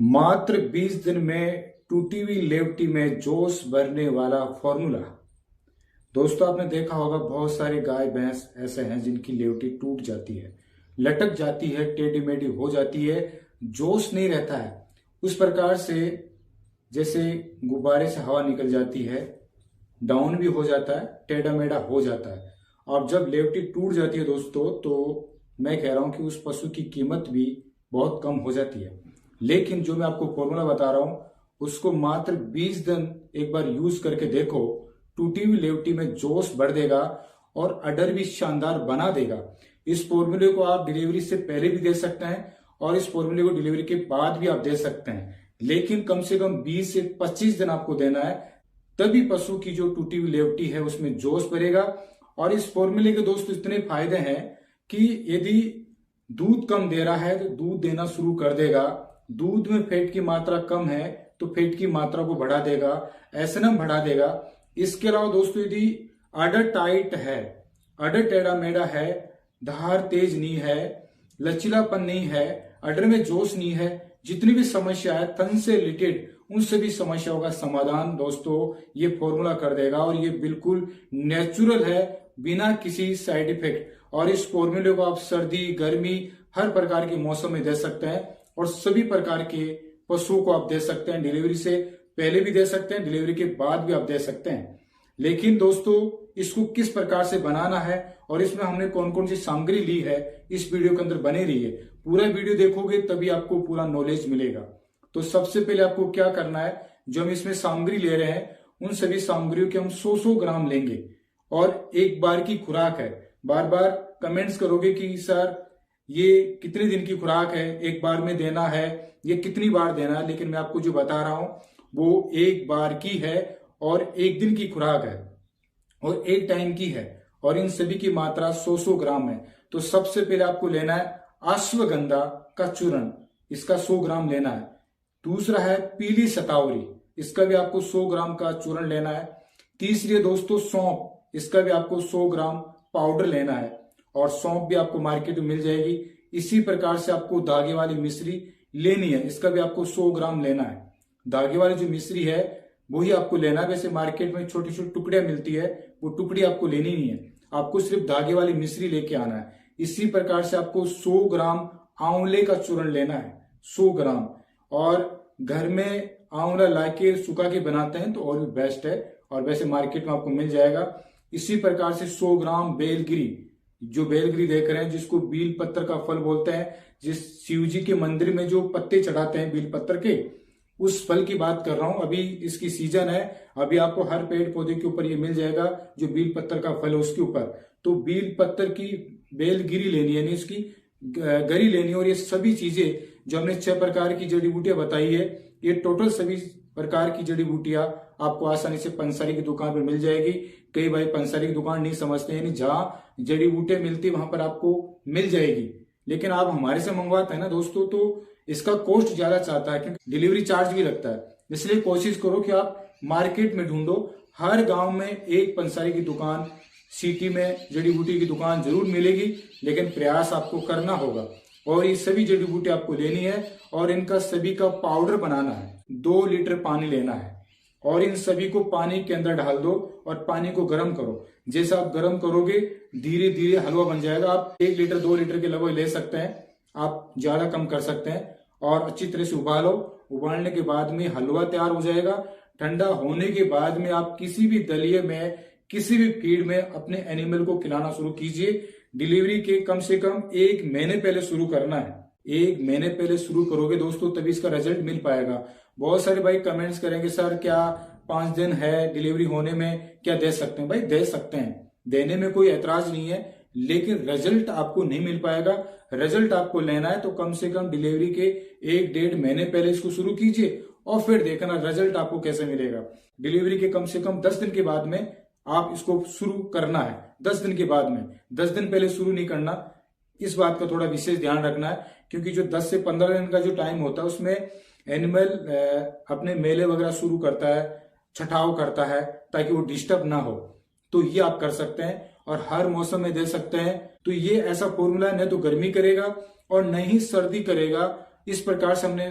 मात्र 20 दिन में टूटी हुई लेवटी में जोश भरने वाला फॉर्मूला। दोस्तों, आपने देखा होगा बहुत सारे गाय भैंस ऐसे हैं जिनकी लेवटी टूट जाती है, लटक जाती है, टेढ़ी मेढ़ी हो जाती है, जोश नहीं रहता है। उस प्रकार से जैसे गुब्बारे से हवा निकल जाती है, डाउन भी हो जाता है, टेढ़ा मेढ़ा हो जाता है। और जब लेवटी टूट जाती है दोस्तों, तो मैं कह रहा हूं कि उस पशु की कीमत भी बहुत कम हो जाती है। लेकिन जो मैं आपको फॉर्मूला बता रहा हूं, उसको मात्र 20 दिन एक बार यूज करके देखो, टूटी हुई लेवटी में जोश भर देगा और अडर भी शानदार बना देगा। इस फॉर्मूले को आप डिलीवरी से पहले भी दे सकते हैं और इस फॉर्मूले को डिलीवरी के बाद भी आप दे सकते हैं, लेकिन कम से कम 20 से 25 दिन आपको देना है, तभी पशु की जो टूटी हुई लेवटी है उसमें जोश भरेगा। और इस फॉर्मूले के दोस्तों इतने फायदे हैं कि यदि दूध कम दे रहा है तो दूध देना शुरू कर देगा, दूध में फैट की मात्रा कम है तो फैट की मात्रा को बढ़ा देगा, एसएनएम बढ़ा देगा। इसके अलावा दोस्तों यदि अडर टाइट है, अडर टेढ़ा मेढ़ा है, धार तेज नहीं है, लचीलापन नहीं है, अडर में जोश नहीं है, जितनी भी समस्या है तन से रिलेटेड उन सभी समस्याओं का समाधान दोस्तों ये फॉर्मूला कर देगा। और ये बिल्कुल नेचुरल है, बिना किसी साइड इफेक्ट। और इस फॉर्मूले को आप सर्दी गर्मी हर प्रकार के मौसम में दे सकते हैं और सभी प्रकार के पशुओं को आप दे सकते हैं। डिलीवरी से पहले भी दे सकते हैं, डिलीवरी के बाद भी आप दे सकते हैं। लेकिन दोस्तों इसको किस प्रकार से बनाना है और इसमें हमने कौन कौन सी सामग्री ली है, इस वीडियो के अंदर बने रहिए। पूरा वीडियो देखोगे तभी आपको पूरा नॉलेज मिलेगा। तो सबसे पहले आपको क्या करना है, जो हम इसमें सामग्री ले रहे हैं उन सभी सामग्रियों के हम 100 ग्राम लेंगे और एक बार की खुराक है। बार बार कमेंट्स करोगे कि सर ये कितने दिन की खुराक है, एक बार में देना है, ये कितनी बार देना है, लेकिन मैं आपको जो बता रहा हूं वो एक बार की है और एक दिन की खुराक है और एक टाइम की है और इन सभी की मात्रा 100 ग्राम है। तो सबसे पहले आपको लेना है अश्वगंधा का चूर्ण, इसका 100 ग्राम लेना है। दूसरा है पीली शतावरी, इसका भी आपको 100 ग्राम का चूर्ण लेना है। तीसरी है दोस्तों सौंफ, इसका भी आपको 100 ग्राम पाउडर लेना है और सौंफ भी आपको मार्केट में मिल जाएगी। इसी प्रकार से आपको धागे वाली मिश्री लेनी है, इसका भी आपको 100 ग्राम लेना है। धागे वाली जो मिश्री है वही आपको लेना है। वैसे मार्केट में छोटी छोटी टुकड़ियां मिलती है, वो टुकड़ी आपको लेनी नहीं है, आपको सिर्फ धागे वाली मिश्री लेके आना है। इसी प्रकार से आपको 100 ग्राम आंवले का चूर्ण लेना है, 100 ग्राम। और घर में आंवला लाके सुखा के बनाते हैं तो और भी बेस्ट है और वैसे मार्केट में आपको मिल जाएगा। इसी प्रकार से 100 ग्राम बेलगिरी, जो बेलगिरी देख रहे हैं जिसको बील पत्तर का फल बोलते हैं, जिस शिव जी के मंदिर में जो पत्ते चढ़ाते हैं बील पत्तर के, उस फल की बात कर रहा हूं। अभी इसकी सीजन है, अभी आपको हर पेड़ पौधे के ऊपर ये मिल जाएगा जो बील पत्तर का फल है उसके ऊपर। तो बील पत्तर की बेलगिरी लेनी है, नहीं इसकी गरी लेनी है। और ये सभी चीजें जो हमने 6 प्रकार की जड़ी बूटियां बताई है, ये टोटल सभी प्रकार की जड़ी बूटियां आपको आसानी से पंसारी की दुकान पर मिल जाएगी। कई भाई पंसारी की दुकान नहीं समझते, यानी जहां जड़ी बूटियां मिलती है वहां पर आपको मिल जाएगी। लेकिन आप हमारे से मंगवाते हैं ना दोस्तों, तो इसका कॉस्ट ज्यादा चाहता है क्योंकि डिलीवरी चार्ज भी लगता है। इसलिए कोशिश करो कि आप मार्केट में ढूंढो, हर गांव में एक पंसारी की दुकान, सिटी में जड़ी बूटी की दुकान जरूर मिलेगी, लेकिन प्रयास आपको करना होगा। और ये सभी जड़ी बूटी आपको लेनी है और इनका सभी का पाउडर बनाना है। 2 लीटर पानी लेना है और इन सभी को पानी के अंदर डाल दो और पानी को गर्म करो। जैसे आप गर्म करोगे धीरे धीरे हलवा बन जाएगा। आप 1 लीटर 2 लीटर के लगभग ले सकते हैं, आप ज्यादा कम कर सकते हैं। और अच्छी तरह से उबालो, उबालने के बाद में हलवा तैयार हो जाएगा। ठंडा होने के बाद में आप किसी भी दलिये में, किसी भी फीड में अपने एनिमल को खिलाना शुरू कीजिए। डिलीवरी के कम से कम 1 महीने पहले शुरू करना है। 1 महीने पहले शुरू करोगे दोस्तों तभी इसका रिजल्ट मिल पाएगा। बहुत सारे भाई कमेंट्स करेंगे सर क्या 5 दिन है डिलीवरी होने में, क्या दे सकते हैं? भाई दे सकते हैं, देने में कोई ऐतराज नहीं है, लेकिन रिजल्ट आपको नहीं मिल पाएगा। रिजल्ट आपको लेना है तो कम से कम डिलीवरी के 1-1.5 महीने पहले इसको शुरू कीजिए और फिर देखना रिजल्ट आपको कैसे मिलेगा। डिलीवरी के कम से कम 10 दिन के बाद में आप इसको शुरू करना है। 10 दिन के बाद में, 10 दिन पहले शुरू नहीं करना। इस बात का थोड़ा विशेष ध्यान रखना है क्योंकि जो 10 से 15 दिन का जो टाइम होता है उसमें एनिमल अपने मेले वगैरह शुरू करता है, छठाव करता है, ताकि वो डिस्टर्ब ना हो। तो ये आप कर सकते हैं और हर मौसम में दे सकते हैं। तो ये ऐसा फॉर्मूला न तो गर्मी करेगा और न ही सर्दी करेगा। इस प्रकार से हमने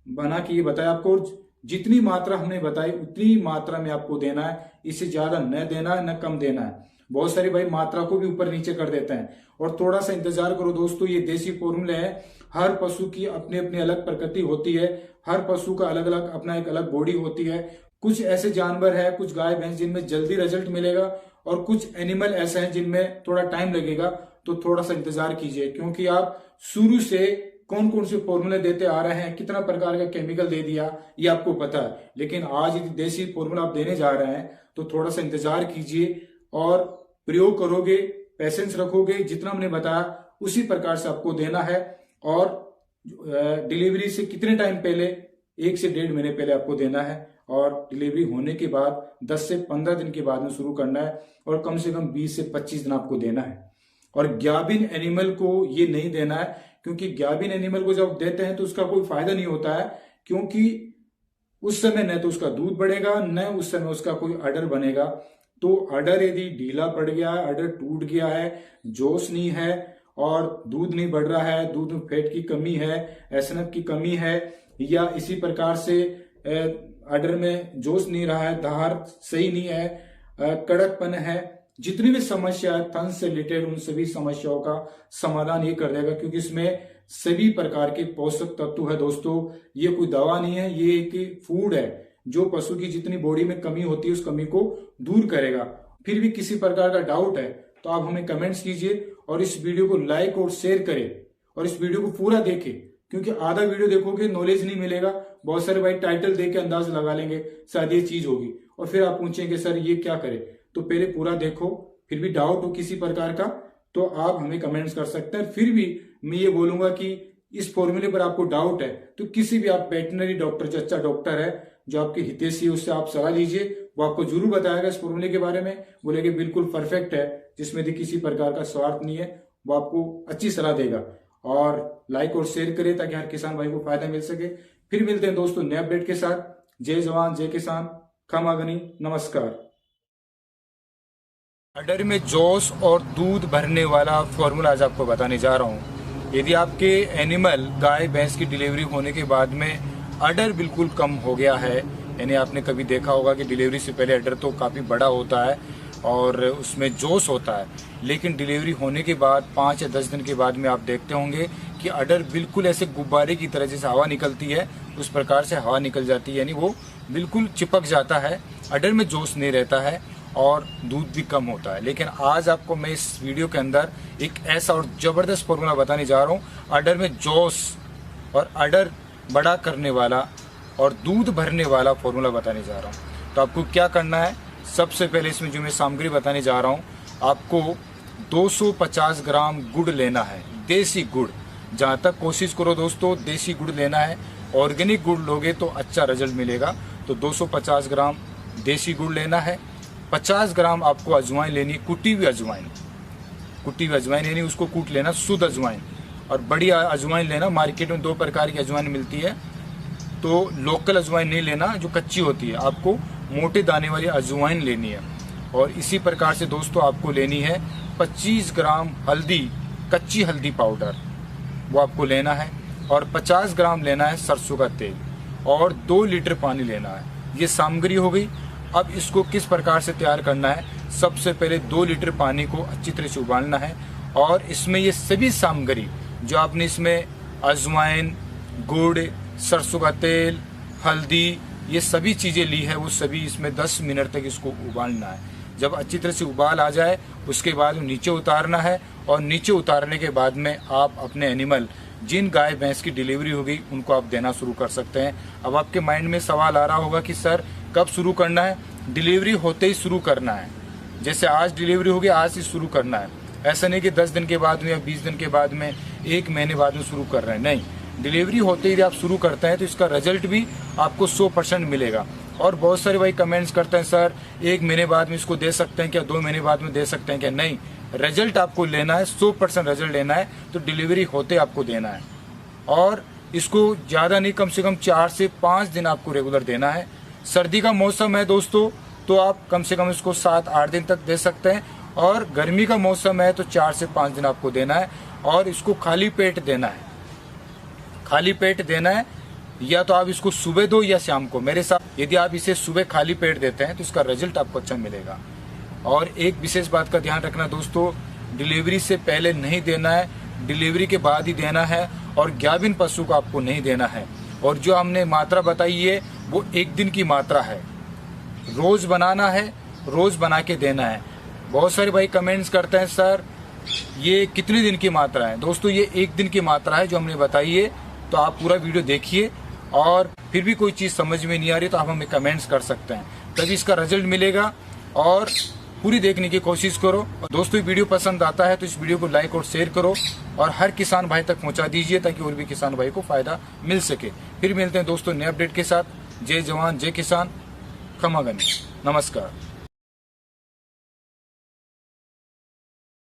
बना के ये बताया आपको। जितनी मात्रा हमने बताई उतनी मात्रा में आपको देना है, इससे ज्यादा न देना है न कम देना है। बहुत सारे भाई मात्रा को भी ऊपर नीचे कर देते हैं, और थोड़ा सा इंतजार करो दोस्तों। ये देसी फॉर्मूले है, हर पशु की अपनी अपनी अलग प्रकृति होती है, हर पशु का अलग अलग अपना एक अलग बॉडी होती है। कुछ ऐसे जानवर है, कुछ गाय भैंस जिनमें जल्दी रिजल्ट मिलेगा, और कुछ एनिमल ऐसे हैं जिनमें थोड़ा टाइम लगेगा। तो थोड़ा सा इंतजार कीजिए, क्योंकि आप शुरू से कौन कौन से फॉर्मूले देते आ रहे हैं, कितना प्रकार का केमिकल दे दिया, ये आपको पता है। लेकिन आज यदि देसी फॉर्मूला आप देने जा रहे हैं तो थोड़ा सा इंतजार कीजिए और प्रयोग करोगे, पेशेंस रखोगे, जितना हमने बताया उसी प्रकार से आपको देना है। और डिलीवरी से कितने टाइम पहले, 1 से 1.5 महीने पहले आपको देना है, और डिलीवरी होने के बाद 10 से 15 दिन के बाद में शुरू करना है, और कम से कम 20 से 25 दिन आपको देना है। और गाभिन एनिमल को ये नहीं देना है, क्योंकि गाभिन एनिमल को जब देते हैं तो उसका कोई फायदा नहीं होता है, क्योंकि उस समय न तो उसका दूध बढ़ेगा, न उस समय उसका कोई अडर बनेगा। तो अडर यदि ढीला पड़ गया है, अडर टूट गया है, जोश नहीं है, और दूध नहीं बढ़ रहा है, दूध में फैट की कमी है, एसएनएफ की कमी है, या इसी प्रकार से अडर में जोश नहीं रहा है, धार सही नहीं है, कड़कपन है, जितनी भी समस्या है थन से रिलेटेड, उन सभी समस्याओं का समाधान ये कर देगा। क्योंकि इसमें सभी प्रकार के पोषक तत्व है दोस्तों। ये कोई दवा नहीं है, ये एक फूड है जो पशु की जितनी बॉडी में कमी होती है उस कमी को दूर करेगा। फिर भी किसी प्रकार का डाउट है तो आप हमें कमेंट्स कीजिए, और इस वीडियो को लाइक और शेयर करें, और इस वीडियो को पूरा देखें, क्योंकि आधा वीडियो देखोगे नॉलेज नहीं मिलेगा। बहुत सारे भाई टाइटल देख के अंदाज लगा लेंगे शायद ये चीज होगी, और फिर आप पूछेंगे सर ये क्या करे। तो पहले पूरा देखो, फिर भी डाउट हो किसी प्रकार का तो आप हमें कमेंट्स कर सकते हैं। फिर भी मैं ये बोलूंगा कि इस फॉर्मूले पर आपको डाउट है तो किसी भी आप वेटनरी डॉक्टर, जो अच्छा डॉक्टर है, जो आपके हितैषी है, उससे आप सलाह लीजिए। वो आपको जरूर बताएगा इस फॉर्मूले के बारे में, बोलेगे बिल्कुल परफेक्ट है, जिसमें भी किसी प्रकार का स्वार्थ नहीं है। वो आपको अच्छी सलाह देगा। और लाइक और शेयर करें ताकि हर किसान भाई को फायदा मिल सके। फिर मिलते हैं दोस्तों नए अपडेट के साथ। जय जवान जय किसान, खमागनी, नमस्कार। अडर में जोश और दूध भरने वाला फॉर्मूला आज आपको बताने जा रहा हूँ। यदि आपके एनिमल गाय भैंस की डिलीवरी होने के बाद में अडर बिल्कुल कम हो गया है, यानी आपने कभी देखा होगा कि डिलीवरी से पहले अडर तो काफ़ी बड़ा होता है और उसमें जोश होता है, लेकिन डिलीवरी होने के बाद 5 या 10 दिन के बाद में आप देखते होंगे कि अडर बिल्कुल ऐसे गुब्बारे की तरह, जैसे हवा निकलती है उस प्रकार से हवा निकल जाती है, यानी वो बिल्कुल चिपक जाता है। अडर में जोश नहीं रहता है और दूध भी कम होता है। लेकिन आज आपको मैं इस वीडियो के अंदर एक ऐसा और ज़बरदस्त फॉर्मूला बताने जा रहा हूँ, अडर में जोश और अडर बड़ा करने वाला और दूध भरने वाला फॉर्मूला बताने जा रहा हूँ। तो आपको क्या करना है, सबसे पहले इसमें जो मैं सामग्री बताने जा रहा हूँ, आपको 250 ग्राम गुड़ लेना है, देसी गुड़। जहाँ तक कोशिश करो दोस्तों देसी गुड़ लेना है, ऑर्गेनिक गुड़ लोगे तो अच्छा रिजल्ट मिलेगा। तो 250 ग्राम देसी गुड़ लेना है। 50 ग्राम आपको अजवाइन लेनी है, कुटी हुई अजवाइन। कुटी हुई अजवाइन यानी उसको कूट लेना, शुद्ध अजवाइन। और बड़ी अजवाइन लेना, मार्केट में 2 प्रकार की अजवाइन मिलती है, तो लोकल अजवाइन नहीं लेना जो कच्ची होती है, आपको मोटे दाने वाली अजवाइन लेनी है। और इसी प्रकार से दोस्तों आपको लेनी है 25 ग्राम हल्दी, कच्ची हल्दी पाउडर, वो आपको लेना है। और 50 ग्राम लेना है सरसों का तेल, और 2 लीटर पानी लेना है। ये सामग्री हो गई। अब इसको किस प्रकार से तैयार करना है, सबसे पहले 2 लीटर पानी को अच्छी तरह से उबालना है, और इसमें ये सभी सामग्री जो आपने इसमें अजवाइन, गुड़, सरसों का तेल, हल्दी, ये सभी चीज़ें ली है, वो सभी इसमें 10 मिनट तक इसको उबालना है। जब अच्छी तरह से उबाल आ जाए उसके बाद नीचे उतारना है, और नीचे उतारने के बाद में आप अपने एनिमल, जिन गाय भैंस की डिलीवरी होगी उनको आप देना शुरू कर सकते हैं। अब आपके माइंड में सवाल आ रहा होगा कि सर कब शुरू करना है, डिलीवरी होते ही शुरू करना है। जैसे आज डिलीवरी होगी आज ही शुरू करना है, ऐसा नहीं कि 10 दिन के बाद में या 20 दिन के बाद में, 1 महीने बाद में शुरू कर रहे हैं, नहीं। डिलीवरी होते ही आप शुरू करते हैं तो इसका रिजल्ट भी आपको 100% मिलेगा। और बहुत सारे भाई कमेंट्स करते हैं सर 1 महीने बाद में इसको दे सकते हैं क्या, 2 महीने बाद में दे सकते हैं क्या, नहीं। रिजल्ट आपको लेना है, 100% रिजल्ट लेना है तो डिलीवरी होते आपको देना है। और इसको ज़्यादा नहीं, कम से कम 4 से 5 दिन आपको रेगुलर देना है। सर्दी का मौसम है दोस्तों तो आप कम से कम इसको 7-8 दिन तक दे सकते हैं, और गर्मी का मौसम है तो 4 से 5 दिन आपको देना है। और इसको खाली पेट देना है, खाली पेट देना है। या तो आप इसको सुबह दो या शाम को। मेरे साथ यदि आप इसे सुबह खाली पेट देते हैं तो इसका रिजल्ट आपको अच्छा मिलेगा। और एक विशेष बात का ध्यान रखना दोस्तों, डिलीवरी से पहले नहीं देना है, डिलीवरी के बाद ही देना है, और गाभिन पशु को आपको नहीं देना है। और जो हमने मात्रा बताई है वो 1 दिन की मात्रा है, रोज बनाना है, रोज बना के देना है। बहुत सारे भाई कमेंट्स करते हैं सर ये कितने दिन की मात्रा है। दोस्तों ये 1 दिन की मात्रा है जो हमने बताई है। तो आप पूरा वीडियो देखिए, और फिर भी कोई चीज़ समझ में नहीं आ रही तो आप हमें कमेंट्स कर सकते हैं, तभी इसका रिजल्ट मिलेगा। और पूरी देखने की कोशिश करो। दोस्तों ये वीडियो पसंद आता है तो इस वीडियो को लाइक और शेयर करो, और हर किसान भाई तक पहुंचा दीजिए ताकि और भी किसान भाई को फायदा मिल सके। फिर मिलते हैं दोस्तों नए अपडेट के साथ। जय जवान जय किसान, खमा गनी, नमस्कार।